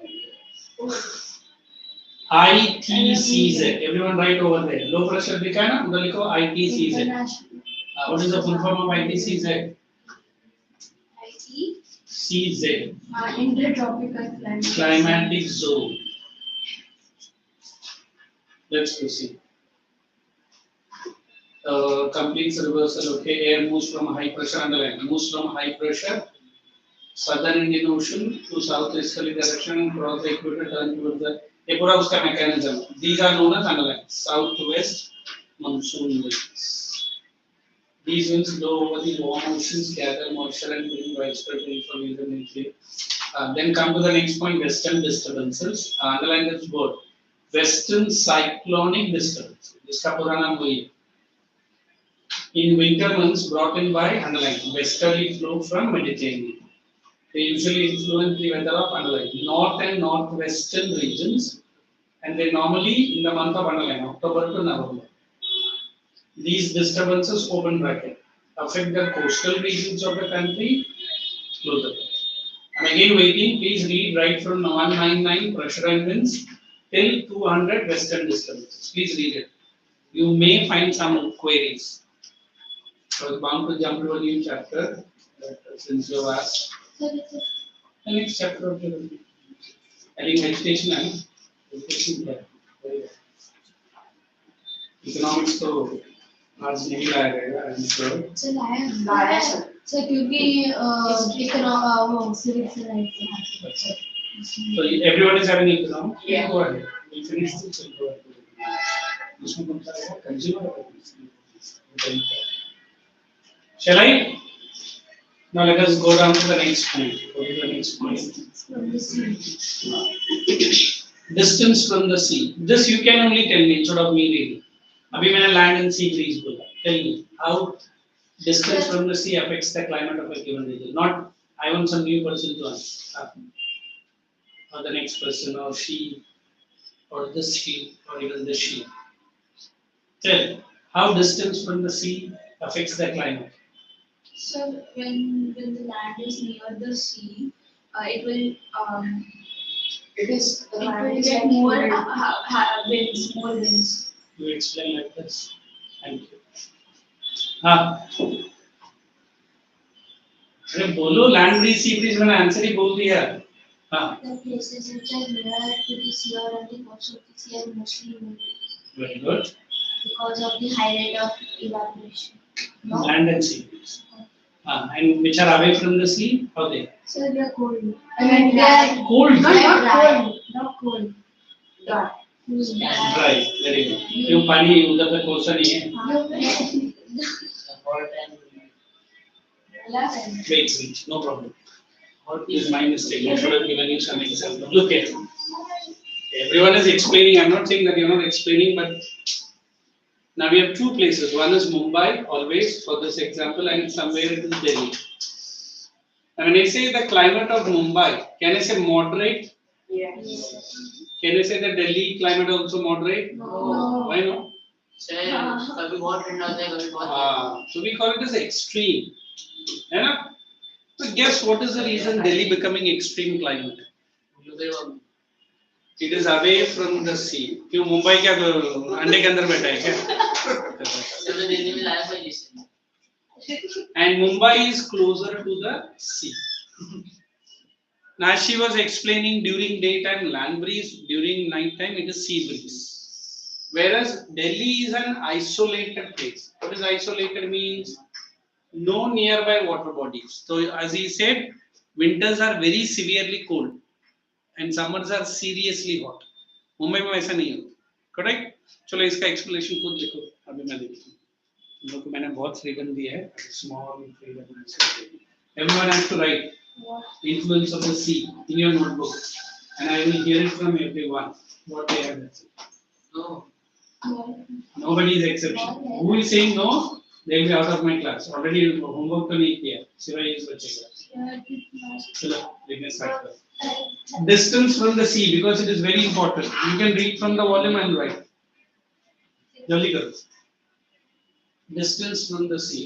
ITCZ. Everyone write over there. Low pressure दिखा है ना, उधर लिखो ITCZ. What is the full form of ITCZ? CZ. Intertropical Climatic zone. Let's proceed. Complete reversal. Okay, air moves from high pressure, underline, moves from high pressure southern Indian Ocean to southeasterly direction and cross the equator, turn towards the. ये पूरा उसका mechanism. These are known as, underline, southwest monsoon winds. These winds blow over the warm oceans, gather moisture and bring widespread rainfall in the then come to the next point, western disturbances. Underline this word, western cyclonic disturbance. इसका पूरा नाम वही है. In winter months brought in by, underline, westerly flow from Mediterranean. They usually influence the weather of, underline, north and northwestern regions, and they normally in the month of, underline, October to November. These disturbances, open bracket, affect the coastal regions of the country, close the bracket. I'm again waiting, please read right from 199 pressure and winds till 200 western disturbances. Please read it. You may find some queries. I was bound to jump to a new chapter, since you have asked. The next chapter of the I think meditation and economics तो आज नहीं लाएगा, I'm sure. लाया sir. Sir क्योंकि वो civics से like. So everyone is having economics. Yeah. Go ahead. We finish this and go ahead. इसमें कौन सा है? Consumer. Shall I? Now let us go down to the next point. Go to the next point. From the sea. Distance from the sea. This you can only tell me instead of me reading. अभी मैंने land and sea breeze बोला. Tell me how distance from the sea affects the climate of a given region. Not I want some new person to answer. Or the next person, or she, or this she, or even this she. Tell how distance from the sea affects the climate. So when the land is near the sea, it will get more winds, more winds. You explain like this. Thank you. हाँ अरे बोलो land breeze sea breeze मैंने answer ही बोल दिया हाँ The places which are near to the sea or on the coast of the sea are mostly humid very good because of the high rate of evaporation. No? land and sea breeze and which are away from the sea how they So they are cold. And they are cold not dry. cold. Not cold. Dry. dry very good क्यों पानी उधर तक पहुंचा नहीं है wait no problem this is my mistake I should have given you some example look at everyone is explaining I'm not saying that you're not explaining but now we have two places one is Mumbai always for this example and somewhere it is Delhi and when I say the climate of Mumbai can I say moderate Yes. can I say the Delhi climate also moderate No. why no कभी बहुत ठंडा होता है कभी बहुत so we call it as extreme है ना so guess what is the reason Delhi becoming extreme climate it is away from the sea क्यों मुंबई क्या अंडे के अंदर बैठा है क्या चलो दिल्ली में लाया कोई जिससे and Mumbai is closer to the sea now she was explaining during daytime land breeze during night time it is sea breeze whereas Delhi is an isolated place what is isolated means no nearby water bodies so as he said winters are very severely cold and summers are seriously hot Mumbai में वैसा नहीं होता correct चलो इसका explanation खुद देखो अभी मैं देखता हूँ तुम लोग को मैंने बहुत फ्रीडम दिया है small freedom everyone has to write influence of the sea in your notebook and I will hear it from everyone what they have said no nobody is exception who is saying no they will be out of my class already homework तो नहीं किया सिवाय इस बच्चे का चलो देखने start करो distance from the sea because it is very important you can read from the volume and write जल्दी करो distance from the sea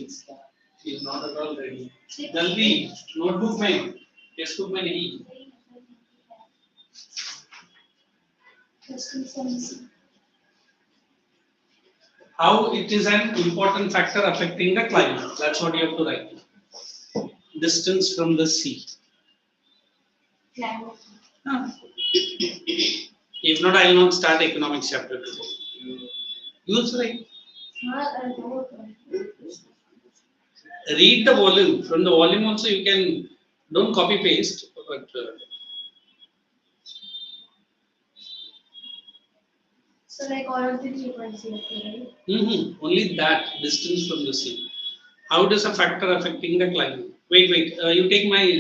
is not at all ready जल्दी notebook में textbook में नहीं Distance from the sea. how it is an important factor affecting the climate that's what you have to write distance from the sea Climate. if not I will not start economics chapter today you also write read the volume from the volume also you can don't copy paste but So like all of the 3 points you have to write. only that distance from the sea how does a factor affecting the climate wait you take it mine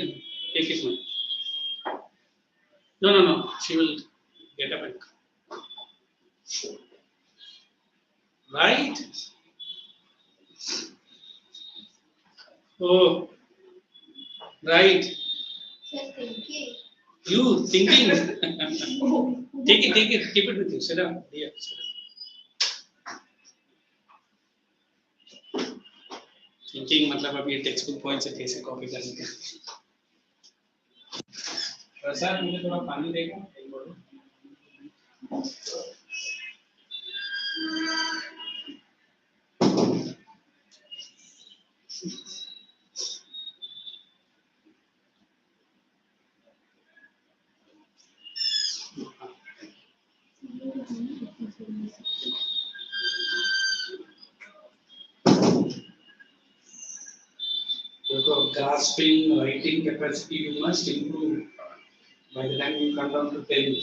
no she will get up and come. Right oh right Just thinking. you thinking take it keep it with you sit down here sit down. Thinking मतलब अब ये text book point से कैसे copy करने के प्रसाद मुझे थोड़ा पानी देगा एक बोलो Your grasping writing capacity you must improve by the time you come down to 10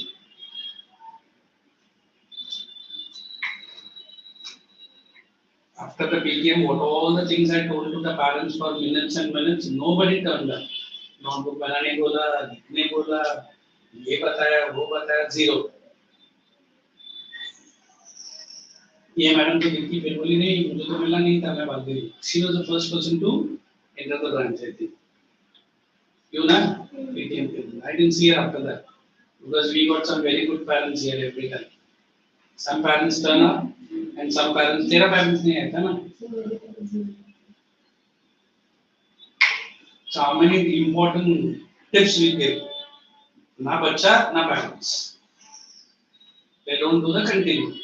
After the PTM, what all the things I told to the parents for minutes and minutes, nobody turned up. Notebook बनाने बोला, लिखने बोला, ये बताया, वो बताया, zero. ये madam की लिखी फिर बोली नहीं, मुझे तो मिला नहीं था, मैं भाग गई. She was the first person to enter the branch, I think. You know, PTM. I didn't see her after that because we got some very good parents here every time. Some parents turn up and some parents. तेरा parents नहीं आया था ना? So how many important tips we give? Na bacha, na parents. They don't do the continue.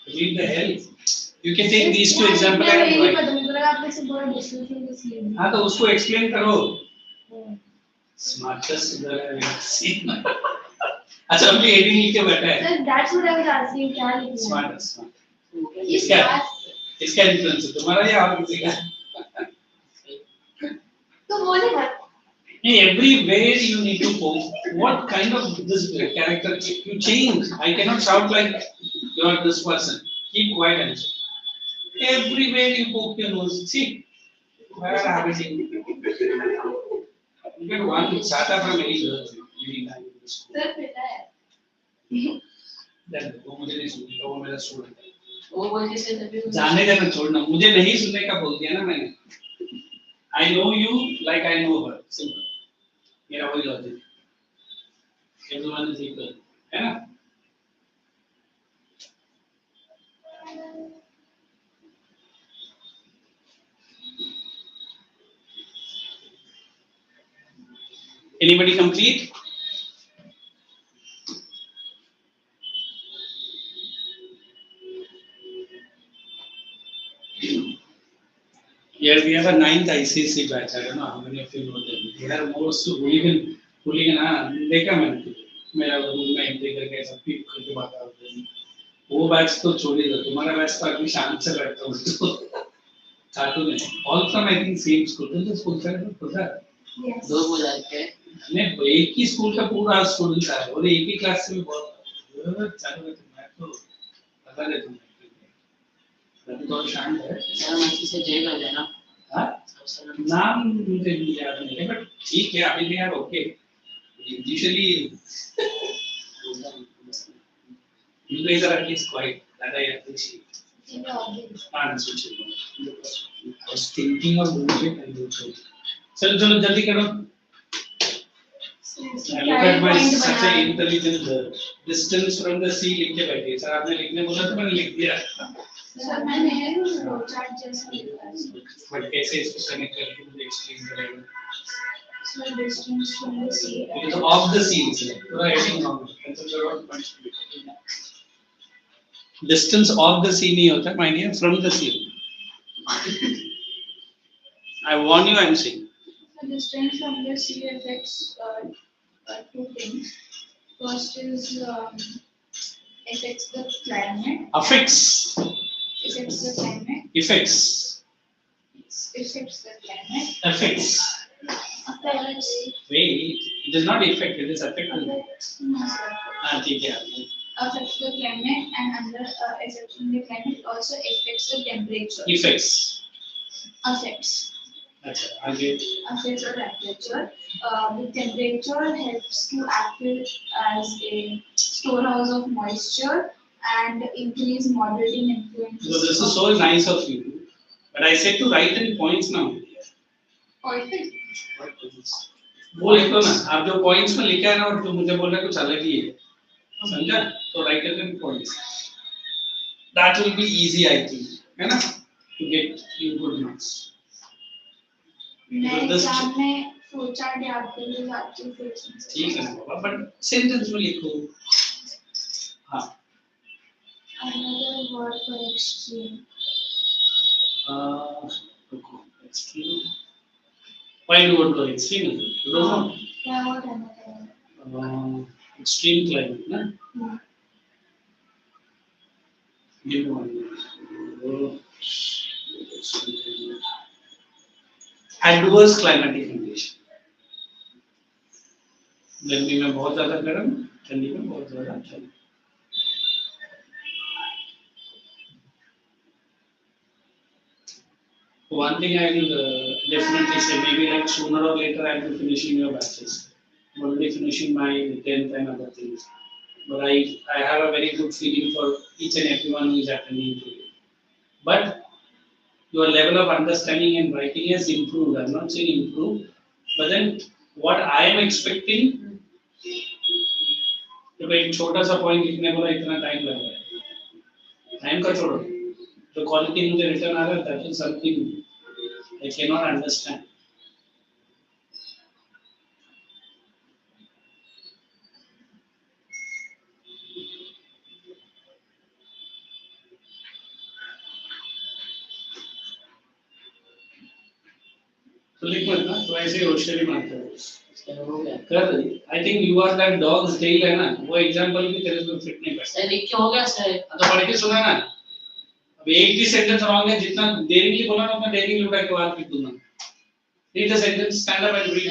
Read the hell. You can take these two examples and write. हाँ तो उसको explain करो. Smartest girl I have seen. अच्छा अपनी 18 लिख के बैठा है. Sir, that's what I was asking. क्या लिखना है? Smartest. इसका इसका influence है तुम्हारा या और किसी का? तो बोले ना. Everywhere you need to poke. What kind of this character you change? I cannot shout like you are this person. Keep quiet and say. Everywhere you poke your nose. See, bad habit. You get one chata from any girl. Sir, बेटा है. Then वो मुझे नहीं सुनता, वो मेरा student है. वो बोलते से तभी जाने देना छोड़ना, मुझे नहीं सुनने का बोल दिया ना मैंने. I know you like I know her. Simple. मेरा वही लॉजिक. Everyone is equal, है ना? Anybody complete? Here we have a 9th ICC batch. I don't know how many of you know them. They are most hooligan हाँ देखा मैंने. मेरा room में entry करके सब पीक करके बात करते हैं. वो बैच तो छोड़ी दो. तुम्हारा बैच तो अभी शांत से बैठता हूँ. कार्टून है. All from I think same school. तो स्कूल का तो पता है. Yes. दो हो जाते हैं नहीं एक ही स्कूल का पूरा स्टूडेंट है और एक ही क्लास से भी बहुत चालू है. मैं तो पता नहीं तुम्हें. अभी तो शांत है. सर मस्ती से जय कर देना हाँ नाम मुझे याद नहीं है बट ठीक है अभी भी यार okay. Usually you guys are at least quiet. That I appreciate. I was thinking of doing it and you told. चलो चलो जल्दी करो. I look at my such an intelligent girl. Distance from the sea लिख के बैठी है. Sir आपने लिखने बोला तो मैंने लिख दिया. सर मैंने फ्लोचार्ट जैसा लिखा है. बट कैसे इसको कनेक्ट करके मुझे एक्सप्लेन करेंगे. Sir, distance from the sea. It is off the sea. पूरा heading wrong. Consider what points to be. Distance of the sea नहीं होता. My dear from the sea. I warn you. I am saying. The distance from the sea affects two things. First is affects the climate. Affects. Affects the climate. Effects. Affects the climate. Affects. Affects. Wait. It is not effect. It is affect. No, sir. हाँ ठीक है. Affects the climate and under affecting the climate also affects the temperature. Effects. Affects. अच्छा आगे. Affects the temperature. The temperature helps to act as a storehouse of moisture and increase moderating influence. So this is so nice of you. But I said to write in points now. वो लिखो ना. आप जो points में लिखा है ना और जो मुझे बोल रहे कुछ अलग ही है. समझा? तो write it in points. That will be easy I think. है ना? To get you good marks. मैं एग्जाम में फ्लोचार्ट याद कर ले जाती हूँ फिर से. ठीक है ना बाबा. But sentence में लिखो. हाँ. Another word for extreme. Extreme. Why do you want to extreme? You don't know. क्या word another? Extreme climate, ना? No. Give me one minute. Adverse climatic condition, गर्मी में बहुत ज्यादा गर्म, ठंडी में बहुत ज्यादा ठंड. One thing I will definitely say, maybe like sooner or later I will be finishing your batches. I'm already finishing my 10th and other things. But I have a very good feeling for each and everyone who is attending today. But your level of understanding and writing has improved. I'm not saying improved, but then what I am expecting, तो भाई छोटा सा point लिखने बोला इतना time लग रहा है, टाइम का छोड़ो, जो क्वालिटी मुझे रिटर्न आ रहा है that is something I can not understand. तो लिख मत ना, तो ऐसे होशियारी मारते हो कर. I think you are that dog's tail है ना, वो एग्जांपल भी तेरे को फिट नहीं बैठता. लिख के हो गया सर. तो पढ़ के सुना ना. अब एक भी सेंटेंस रॉन्ग है, जितना डेयरिंगली बोला ना उतना डेयरिंगली उठा के बात लिख दूंगा. Read the sentence, stand up and read.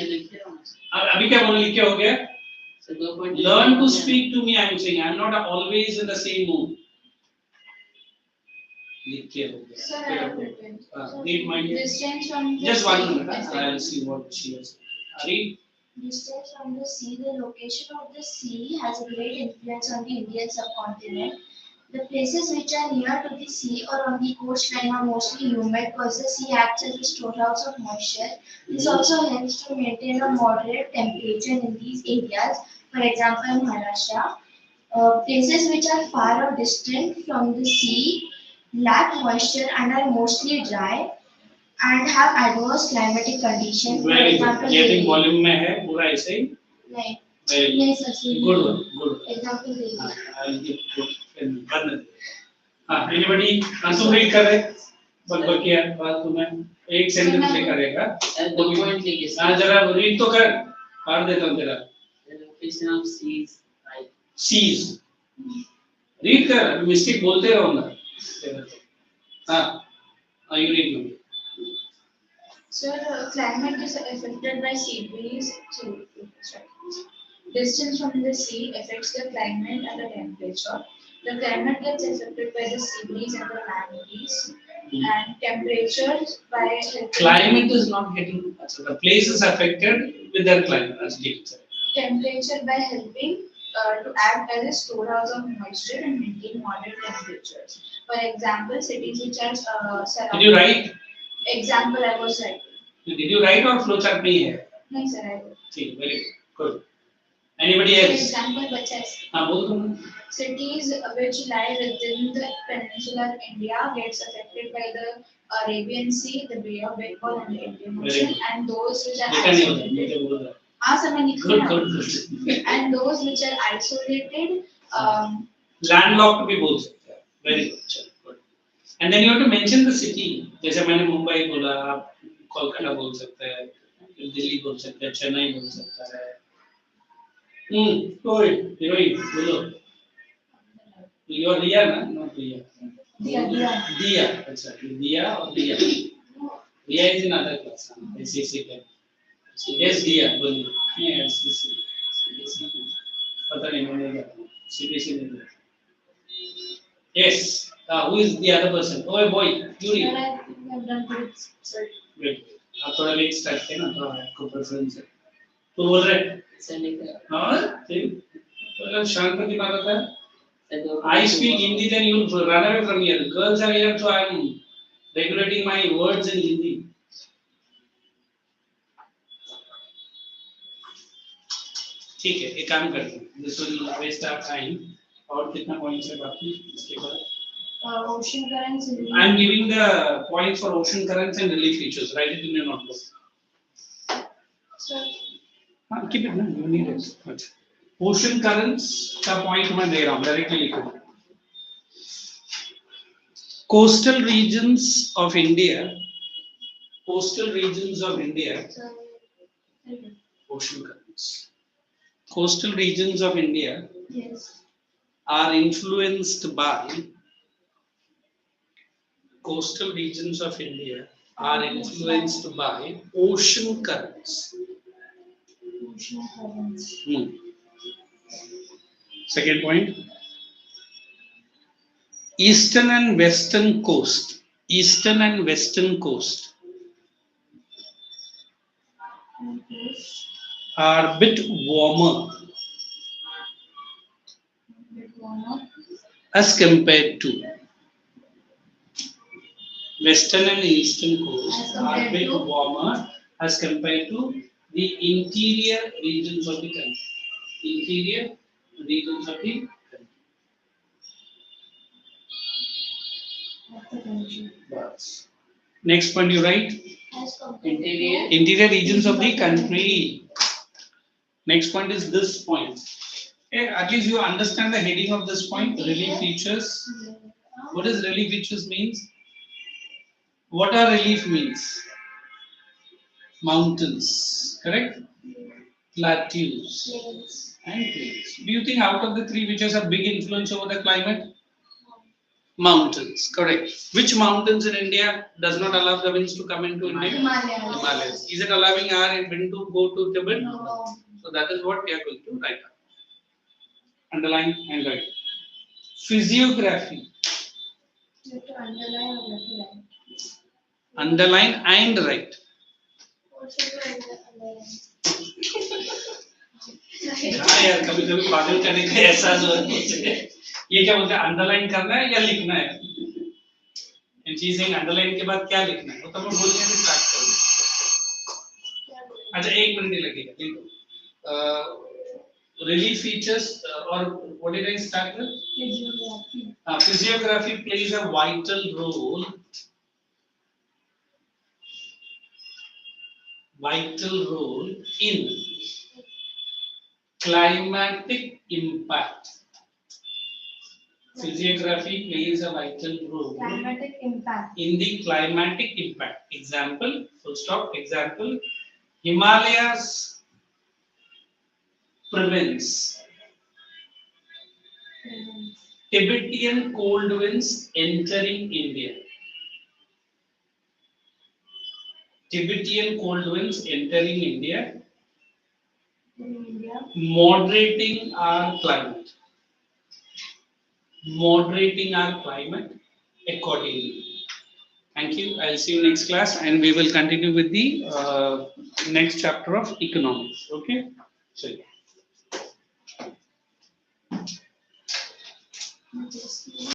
अभी क्या बोल, लिख के हो गया. Learn to speak to me. I am saying I am not always in the same mood. लिख के हो गया. Sir, I have written. Read my dear. Distance from the Just 1 sea minute. I will see what she has. Read. Distance from the sea, the location of the sea has a great influence on the Indian subcontinent. The places which are near to the sea or on the coastline are mostly humid because the sea acts as a storehouse of moisture. This also helps to maintain a moderate temperature in these areas. For example, Maharashtra. Places which are far or distant from the sea lack moisture and are mostly dry and have adverse climatic conditions. For Very good. example, ये Delhi. भी volume में है पूरा ऐसे ही. नहीं Very नहीं sir good one. Good. Example दे हाँ, I will give good. करने दे. हाँ, anybody? तुम रीड कर रहे? बकबकिया बात तुम्हें एक सेंटेंस से करेगा. दो पॉइंट लिखे सर. हाँ जरा रीड तो कर. पढ़ देता हूँ तेरा. Location of seas. Seas. Read कर. अभी मिस्टेक बोलते रहो ना. हाँ, you read now. Sir, climate is affected by sea breeze. Distance from the sea affects the climate and the temperature. The climate gets affected by the sea breeze and the land breeze. And temperatures by Climate is not getting. The place is affected with their climate. That's deep. temperature by helping to act as a storehouse of moisture and maintain moderate temperatures. For example, cities which are surrounded. Did you write? Example, I was writing. Did you write or flowchart में ही है? नहीं sir, I wrote. ठीक, very good. Anybody else? Example, बच्चा है. हाँ बोल दो. Cities which lie within the peninsular India gets affected by the Arabian Sea, the Bay of Bengal, and the Indian Very Ocean, good. and those which are देखा नहीं होता, isolated. मुझे बोल रहा. हाँ सर मैं लिख Good, रहा हूँ. good. And those which are isolated. Landlocked भी बोल सकते हैं. Very good. चलो, good. And then you have to mention the city. जैसे मैंने मुंबई बोला, आप कोलकाता बोल सकते हैं, दिल्ली बोल सकते हैं, चेन्नई बोल सकता है. कोई हीरोइन बोलो. You are Riya ना, not Riya. Diya. अच्छा, Diya और Riya. Riya is in other class. SCC का. Yes, Diya बोलिए. नहीं SCC. पता नहीं मैंने क्या. CBSE नहीं किया. Yes. Who is the other person? Oh boy, you read. I have done good. Sorry. Great. आप थोड़ा लेट स्टार्ट किया ना, तो आपको प्रेफरेंस है. तो बोल रहे हैं. सर लिखा. हाँ, ठीक. तो शांति मारा था. I speak Hindi, then you run away from here. Girls are here, so I am regulating my words in Hindi. ठीक है, एक काम करते हैं. This will waste our time. और कितना points है बाकी इसके बाद? Ocean currents. I am giving the points for ocean currents and relief features. Write it in your notebook. Sir. Keep it. No, you need it. But ocean currents का point मैं दे रहा हूँ. Directly लिखो. Coastal regions of India. Coastal regions of India. Ocean currents. Coastal regions of India. Yes. Are influenced by. Coastal regions of India are influenced by ocean currents. Ocean currents. Second point. Eastern and western coast. Eastern and western coast are a bit warmer as compared to western and eastern coast are a bit warmer as compared to the interior regions of the country. Interior regions of the country. Next point you write. Interior regions of the country. Next point is this point. Okay, at least you understand the heading of this point. Relief features. What does relief features means? What are relief means? Mountains, correct? Plateaus and plains. Do you think out of the three which has a big influence over the climate? Mountains, correct. Which mountains in India does not allow the winds to come into India? Himalayas. Is it allowing our wind to go to Tibet? No. So that is what we are going to write. Underline and write. Physiography. You have to underline or left line. Underline and write. What should you underline? हाँ यार कभी कभी पागल करने का एहसास होता है ये क्या बोलते हैं अंडरलाइन करना है या लिखना है इन चीजें अंडरलाइन के बाद क्या लिखना है वो तो मैं बोलने में स्टार्ट करूंगा अच्छा एक मिनट लगेगा लिखो relief features or what did I start with physiography plays a vital role in climatic impact. Physiography plays a vital role Climatic impact. in the climatic impact. Example, full stop, example, Himalayas prevents Tibetan cold winds entering India. Tibetan cold winds entering India. Moderating our climate. Moderating our climate accordingly. Thank you. I'll see you next class and we will continue with the next chapter of economics. Okay? So,